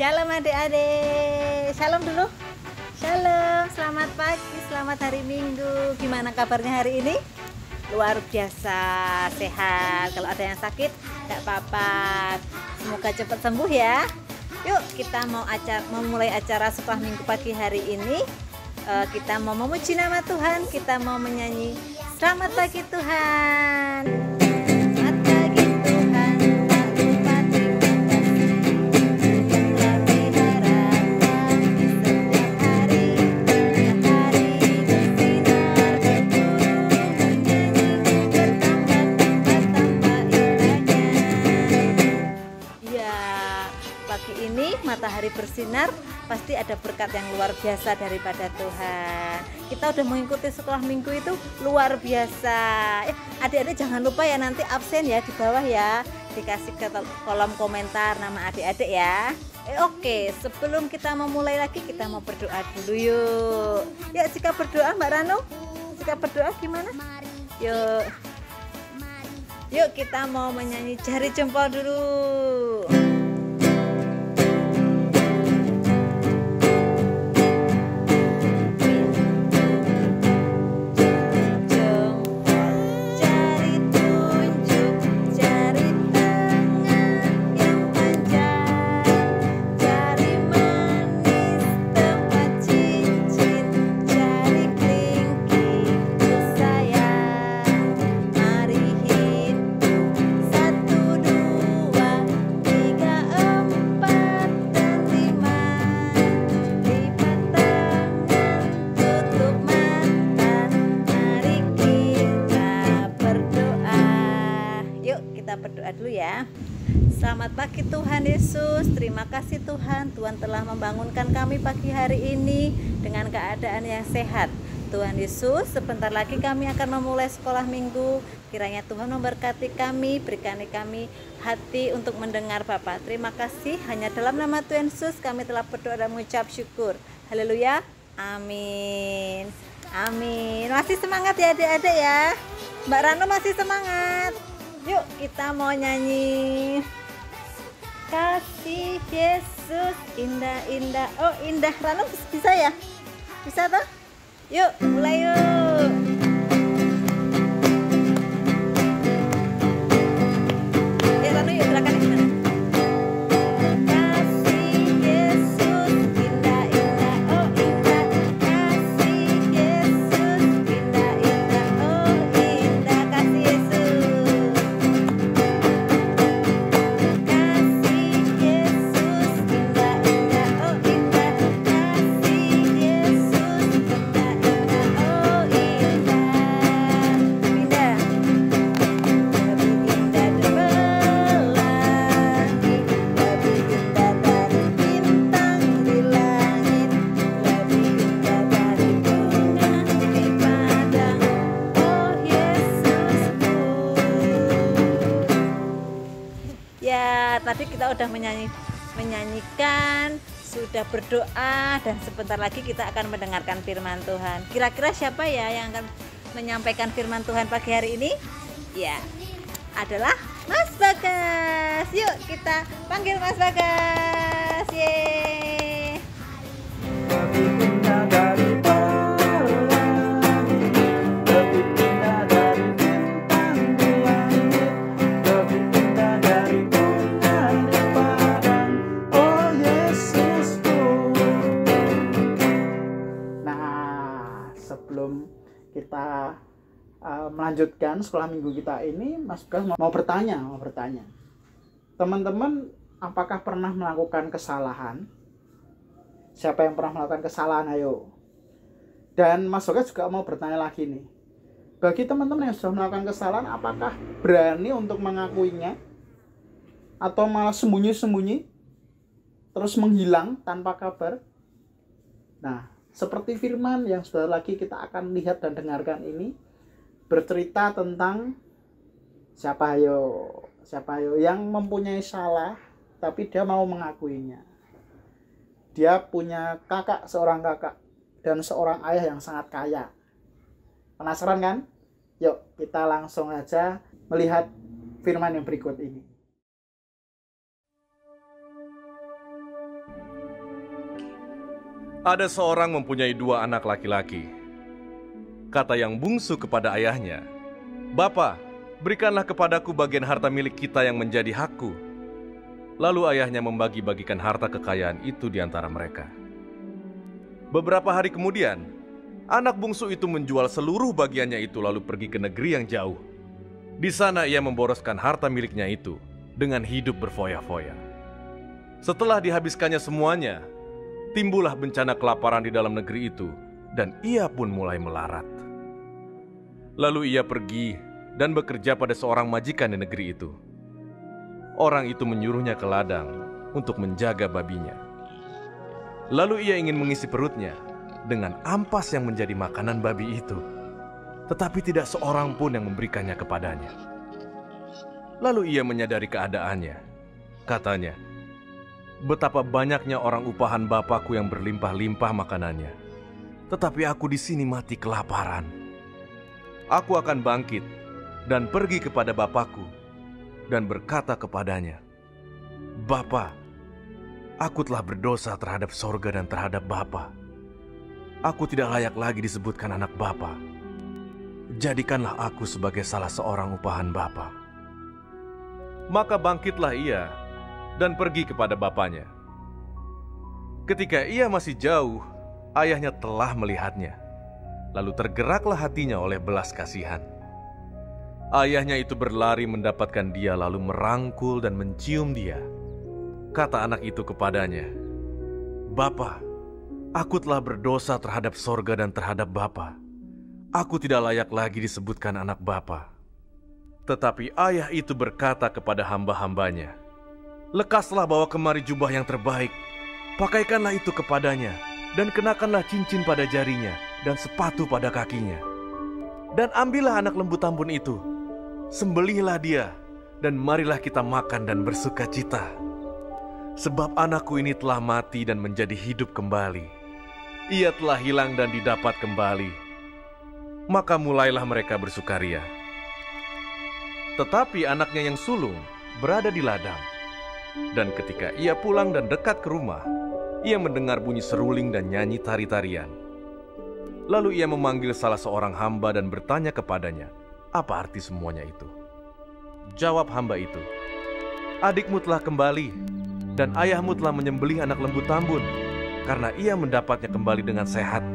Shalom adik-adik. Shalom dulu. Shalom, selamat pagi, selamat hari Minggu. Gimana kabarnya hari ini? Luar biasa, sehat. Kalau ada yang sakit, tidak apa-apa. Semoga cepat sembuh ya. Yuk, kita mau mulai acara sekolah Minggu pagi hari ini. Kita mau memuji nama Tuhan, kita mau menyanyi Selamat Pagi Tuhan. Selamat pagi Tuhan, tak lupa terima kasih yang telah pelihara kami setiap hari. Berhari bersih, bertambah-tambah indahnya. Ya, pagi ini matahari bersinar, pasti ada berkat yang luar biasa daripada Tuhan. Kita udah mengikuti sekolah minggu itu luar biasa. Adik-adik jangan lupa ya, nanti absen ya di bawah ya, dikasih ke kolom komentar nama adik-adik ya. Oke, sebelum kita memulai lagi, kita mau berdoa dulu yuk. Yuk, jika berdoa Mbak Rano, jika berdoa gimana? Yuk kita mau menyanyi jari jempol dulu. Berdoa dulu ya. Selamat pagi Tuhan Yesus. Terima kasih Tuhan, Tuhan telah membangunkan kami pagi hari ini dengan keadaan yang sehat. Tuhan Yesus, sebentar lagi kami akan memulai sekolah minggu. Kiranya Tuhan memberkati kami, berikan kami hati untuk mendengar Bapa. Terima kasih, hanya dalam nama Tuhan Yesus kami telah berdoa dan mengucap syukur. Haleluya. Amin. Amin. Masih semangat ya adik-adik ya. Mbak Rano masih semangat. Yuk kita mau nyanyi Kasih Yesus indah-indah. Oh indah, Rano bisa ya? Bisa toh? Yuk mulai yuk. Ya Rano yuk silakan gimana? Tadi kita udah menyanyikan, sudah berdoa, dan sebentar lagi kita akan mendengarkan firman Tuhan. Kira-kira siapa ya yang akan menyampaikan firman Tuhan pagi hari ini? Ya, adalah Mas Bagas. Yuk kita panggil Mas Bagas. Yeay. Kita melanjutkan sekolah minggu kita ini, Mas Bagas mau bertanya. Teman-teman, apakah pernah melakukan kesalahan? Siapa yang pernah melakukan kesalahan? Ayo. Dan Mas Bagas juga mau bertanya lagi nih. Bagi teman-teman yang sudah melakukan kesalahan, apakah berani untuk mengakuinya? Atau malah sembunyi-sembunyi? Terus menghilang tanpa kabar? Nah, seperti firman yang sudah lagi kita akan lihat dan dengarkan ini, bercerita tentang siapa yo yang mempunyai salah tapi dia mau mengakuinya. Dia punya seorang kakak dan seorang ayah yang sangat kaya. Penasaran kan? Yuk kita langsung aja melihat firman yang berikut ini. Ada seorang mempunyai 2 anak laki-laki. Kata yang bungsu kepada ayahnya, "Bapa, berikanlah kepadaku bagian harta milik kita yang menjadi hakku." Lalu ayahnya membagi-bagikan harta kekayaan itu di antara mereka. Beberapa hari kemudian, anak bungsu itu menjual seluruh bagiannya itu lalu pergi ke negeri yang jauh. Di sana ia memboroskan harta miliknya itu dengan hidup berfoya-foya. Setelah dihabiskannya semuanya, timbullah bencana kelaparan di dalam negeri itu dan ia pun mulai melarat. Lalu ia pergi dan bekerja pada seorang majikan di negeri itu. Orang itu menyuruhnya ke ladang untuk menjaga babinya. Lalu ia ingin mengisi perutnya dengan ampas yang menjadi makanan babi itu, tetapi tidak seorang pun yang memberikannya kepadanya. Lalu ia menyadari keadaannya. Katanya, "Betapa banyaknya orang upahan bapakku yang berlimpah-limpah makanannya, tetapi aku di sini mati kelaparan. Aku akan bangkit dan pergi kepada bapakku dan berkata kepadanya, 'Bapa, aku telah berdosa terhadap sorga dan terhadap Bapa. Aku tidak layak lagi disebutkan anak Bapa. Jadikanlah aku sebagai salah seorang upahan Bapa.' Maka bangkitlah ia dan pergi kepada bapaknya. Ketika ia masih jauh, ayahnya telah melihatnya. Lalu tergeraklah hatinya oleh belas kasihan. Ayahnya itu berlari mendapatkan dia lalu merangkul dan mencium dia. Kata anak itu kepadanya, 'Bapa, aku telah berdosa terhadap sorga dan terhadap Bapa. Aku tidak layak lagi disebutkan anak Bapa.' Tetapi ayah itu berkata kepada hamba-hambanya, 'Lekaslah bawa kemari jubah yang terbaik, pakaikanlah itu kepadanya, dan kenakanlah cincin pada jarinya, dan sepatu pada kakinya. Dan ambillah anak lembu tambun itu, sembelihlah dia, dan marilah kita makan dan bersuka cita. Sebab anakku ini telah mati dan menjadi hidup kembali. Ia telah hilang dan didapat kembali.' Maka mulailah mereka bersukaria. Tetapi anaknya yang sulung berada di ladang. Dan ketika ia pulang dan dekat ke rumah, ia mendengar bunyi seruling dan nyanyi tari-tarian. Lalu ia memanggil salah seorang hamba dan bertanya kepadanya, apa arti semuanya itu? Jawab hamba itu, 'Adikmu telah kembali, dan ayahmu telah menyembelih anak lembu tambun, karena ia mendapatnya kembali dengan sehat.'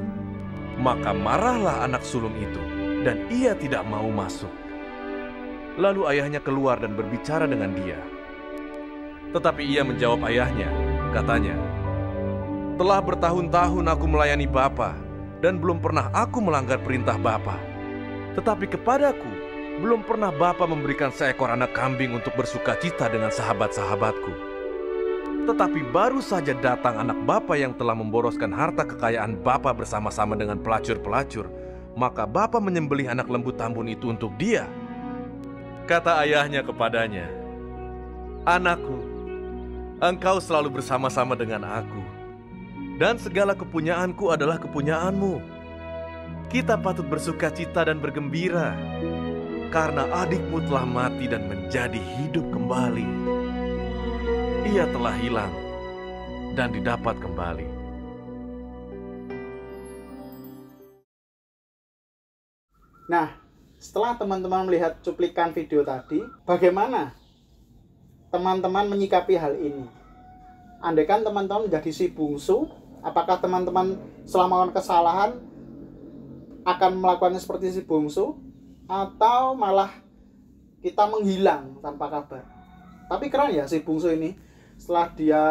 Maka marahlah anak sulung itu, dan ia tidak mau masuk. Lalu ayahnya keluar dan berbicara dengan dia. Tetapi ia menjawab ayahnya, katanya, 'Telah bertahun-tahun aku melayani Bapa, dan belum pernah aku melanggar perintah Bapa. Tetapi kepadaku, belum pernah Bapa memberikan seekor anak kambing untuk bersuka cita dengan sahabat-sahabatku. Tetapi baru saja datang anak Bapa yang telah memboroskan harta kekayaan Bapa bersama-sama dengan pelacur-pelacur, maka Bapa menyembelih anak lembu tambun itu untuk dia.' Kata ayahnya kepadanya, 'Anakku, engkau selalu bersama-sama dengan aku, dan segala kepunyaanku adalah kepunyaanmu. Kita patut bersuka cita dan bergembira, karena adikmu telah mati dan menjadi hidup kembali. Ia telah hilang dan didapat kembali.' Nah, setelah teman-teman melihat cuplikan video tadi, bagaimana teman-teman menyikapi hal ini? Andaikan teman-teman menjadi si bungsu, apakah teman-teman selama melakukan kesalahan akan melakukannya seperti si bungsu, atau malah kita menghilang tanpa kabar? Tapi keren ya si bungsu ini, setelah dia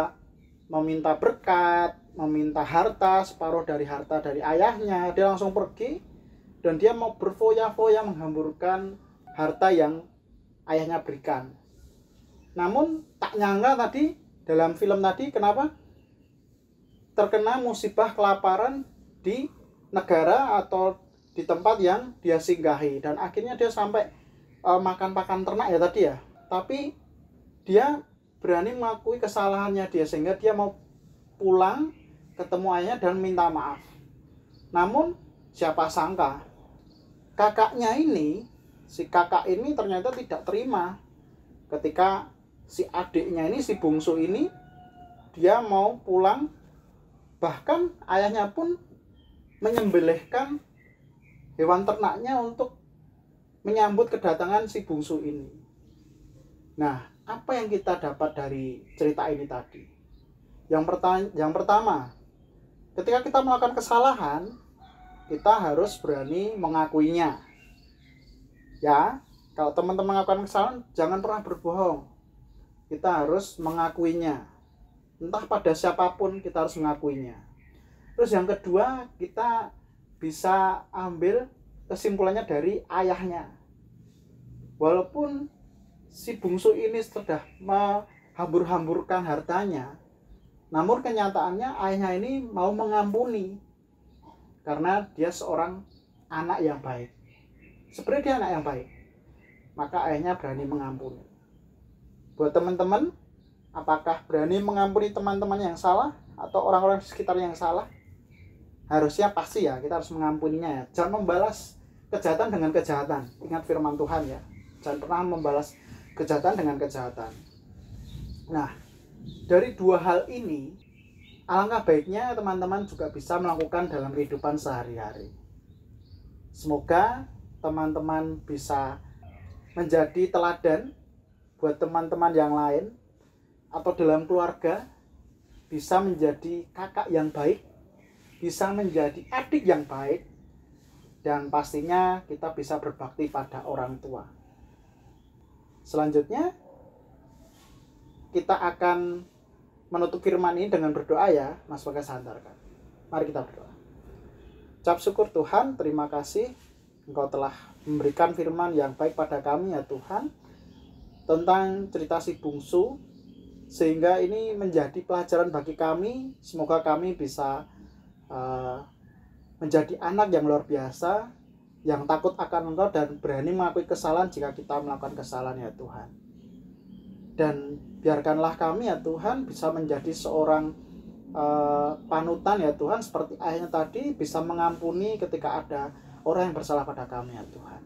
meminta berkat, meminta harta, separuh dari harta dari ayahnya, dia langsung pergi dan dia mau berfoya-foya menghamburkan harta yang ayahnya berikan. Namun tak nyangka tadi dalam film tadi, kenapa terkena musibah kelaparan di negara atau di tempat yang dia singgahi, dan akhirnya dia sampai makan pakan ternak ya tadi ya. Tapi dia berani mengakui kesalahannya dia, sehingga dia mau pulang ketemu ayahnya dan minta maaf. Namun siapa sangka kakaknya ini, si kakak ini ternyata tidak terima ketika si adiknya ini, si bungsu ini, dia mau pulang Bahkan ayahnya pun menyembelihkan hewan ternaknya untuk menyambut kedatangan si bungsu ini. Nah, apa yang kita dapat dari cerita ini tadi? Yang pertama, ketika kita melakukan kesalahan, kita harus berani mengakuinya. Ya, kalau teman-teman melakukan kesalahan, jangan pernah berbohong. Kita harus mengakuinya. Entah pada siapapun, kita harus mengakuinya. Terus yang kedua, kita bisa ambil kesimpulannya dari ayahnya. Walaupun si bungsu ini sudah menghambur-hamburkan hartanya, namun kenyataannya ayahnya ini mau mengampuni karena dia seorang anak yang baik. Sebenarnya dia anak yang baik, maka ayahnya berani mengampuni. Buat teman-teman, apakah berani mengampuni teman-teman yang salah atau orang-orang di sekitar yang salah? Harusnya pasti ya, kita harus mengampuninya ya. Jangan membalas kejahatan dengan kejahatan. Ingat firman Tuhan ya. Jangan pernah membalas kejahatan dengan kejahatan. Nah, dari dua hal ini, alangkah baiknya teman-teman juga bisa melakukan dalam kehidupan sehari-hari. Semoga teman-teman bisa menjadi teladan buat teman-teman yang lain, atau dalam keluarga bisa menjadi kakak yang baik, bisa menjadi adik yang baik, dan pastinya kita bisa berbakti pada orang tua. Selanjutnya kita akan menutup firman ini dengan berdoa ya, Mas Bagas hantarkan. Mari kita berdoa. Ucap syukur Tuhan, terima kasih Engkau telah memberikan firman yang baik pada kami ya Tuhan, tentang cerita si bungsu, sehingga ini menjadi pelajaran bagi kami. Semoga kami bisa menjadi anak yang luar biasa, yang takut akan Engkau dan berani mengakui kesalahan jika kita melakukan kesalahan ya Tuhan. Dan biarkanlah kami ya Tuhan bisa menjadi seorang panutan ya Tuhan, seperti ayahnya tadi, bisa mengampuni ketika ada orang yang bersalah pada kami ya Tuhan.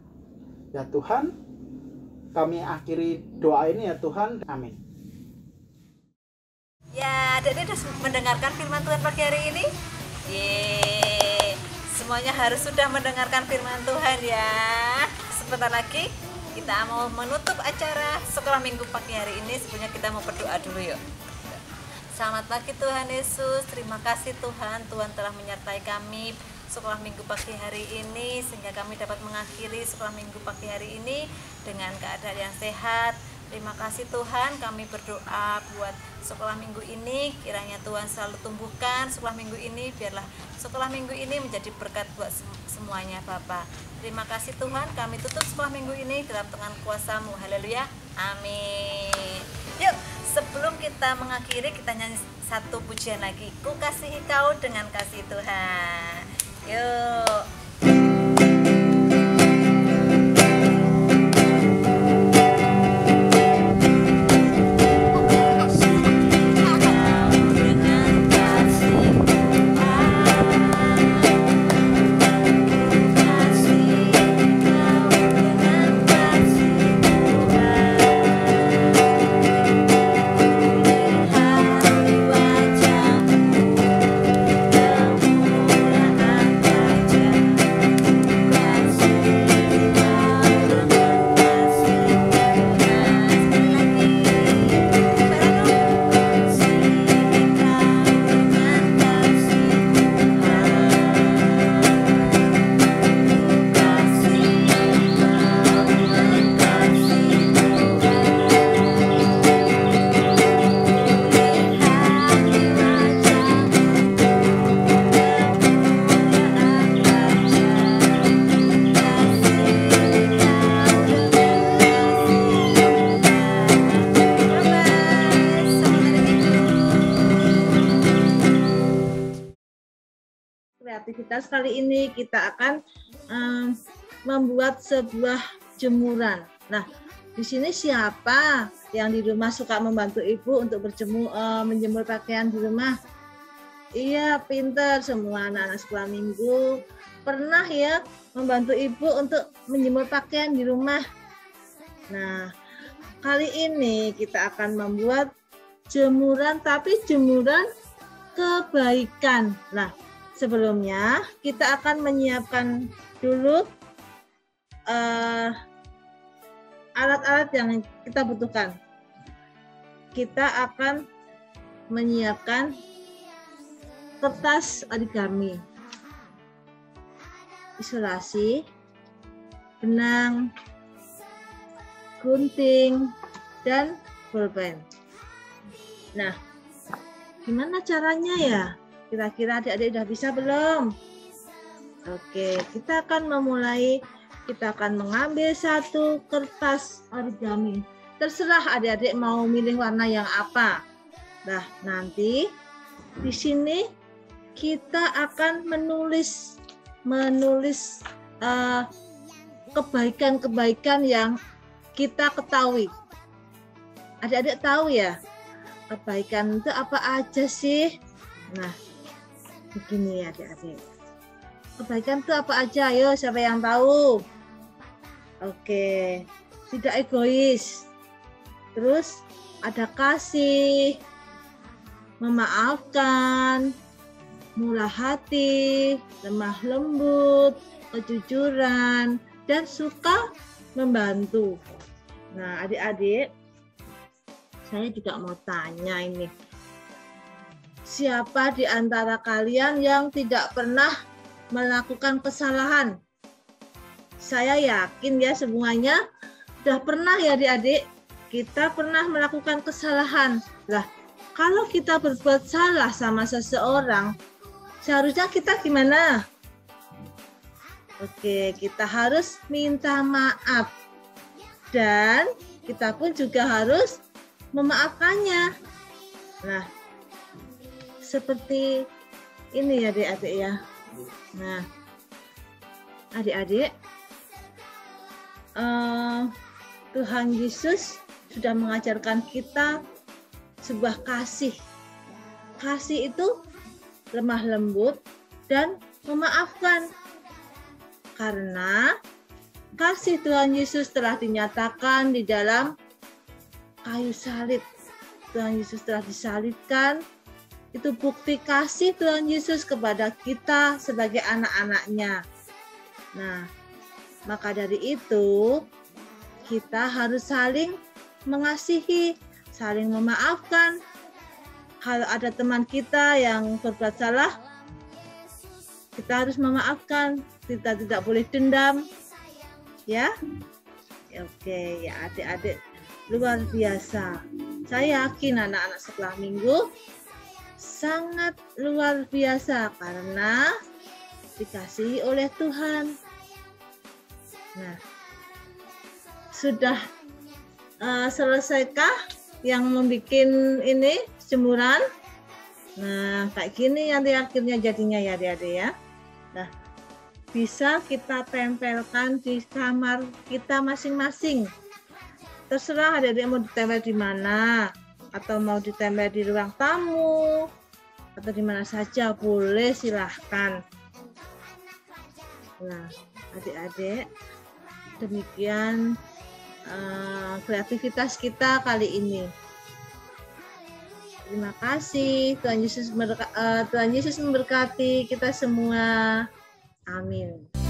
Ya Tuhan, kami akhiri doa ini ya Tuhan, amin. Ya, adik-adik sudah mendengarkan firman Tuhan pagi hari ini? Yeay, semuanya harus sudah mendengarkan firman Tuhan ya. Sebentar lagi kita mau menutup acara sekolah minggu pagi hari ini. Sebelumnya kita mau berdoa dulu yuk. Selamat pagi Tuhan Yesus, terima kasih Tuhan, Tuhan telah menyertai kami sekolah minggu pagi hari ini, sehingga kami dapat mengakhiri sekolah minggu pagi hari ini dengan keadaan yang sehat. Terima kasih Tuhan, kami berdoa buat sekolah minggu ini, kiranya Tuhan selalu tumbuhkan sekolah minggu ini, biarlah sekolah minggu ini menjadi berkat buat semuanya Bapa. Terima kasih Tuhan, kami tutup sekolah minggu ini dalam tangan kuasa-Mu. Haleluya, amin. Yuk, sebelum kita mengakhiri, kita nyanyi satu pujian lagi. Ku kasihi kau dengan kasih Tuhan. Yuk. Aktivitas kali ini kita akan membuat sebuah jemuran. Nah, di sini siapa yang di rumah suka membantu ibu untuk menjemur pakaian di rumah? Iya, pinter semua anak-anak sekolah minggu pernah ya membantu ibu untuk menjemur pakaian di rumah. Nah, kali ini kita akan membuat jemuran, tapi jemuran kebaikan. Nah, sebelumnya kita akan menyiapkan dulu alat-alat yang kita butuhkan. Kita akan menyiapkan kertas origami, isolasi, benang, gunting, dan bolpen. Nah, gimana caranya ya? Kira-kira adik-adik udah bisa belum? Oke, kita akan memulai. Kita akan mengambil satu kertas origami. Terserah adik-adik mau milih warna yang apa. Nah, nanti di sini kita akan menulis kebaikan-kebaikan yang kita ketahui. Adik-adik tahu ya, kebaikan itu apa aja sih? Nah, begini ya adik-adik. Kebaikan itu apa aja? Ayo, siapa yang tahu? Oke, tidak egois. Terus ada kasih, memaafkan, murah hati, lemah lembut, kejujuran, dan suka membantu. Nah, adik-adik, saya juga mau tanya ini. Siapa di antara kalian yang tidak pernah melakukan kesalahan? Saya yakin ya semuanya sudah pernah ya adik-adik. Kita pernah melakukan kesalahan. Lah, kalau kita berbuat salah sama seseorang, seharusnya kita gimana? Oke, kita harus minta maaf. Dan kita pun juga harus memaafkannya. Nah, seperti ini ya adik-adik ya. Nah, adik-adik, Tuhan Yesus sudah mengajarkan kita sebuah kasih. Kasih itu lemah lembut dan memaafkan. Karena kasih Tuhan Yesus telah dinyatakan di dalam kayu salib. Tuhan Yesus telah disalibkan. Itu bukti kasih Tuhan Yesus kepada kita sebagai anak-anaknya. Nah, maka dari itu kita harus saling mengasihi, saling memaafkan. Kalau ada teman kita yang berbuat salah, kita harus memaafkan. Kita tidak boleh dendam. Ya? Oke, ya adik-adik, luar biasa. Saya yakin anak-anak sekolah minggu sangat luar biasa karena dikasihi oleh Tuhan. Nah, sudah selesaikah yang membuat ini jemuran? Nah, kayak gini nanti akhirnya jadinya ya adik-adik ya. Nah, bisa kita tempelkan di kamar kita masing-masing. Terserah adik-adik mau ditempel di mana, atau mau ditempel di ruang tamu, atau di mana saja boleh, silahkan. Nah, adik-adik, demikian kreativitas kita kali ini. Terima kasih. Tuhan Yesus memberkati kita semua. Amin.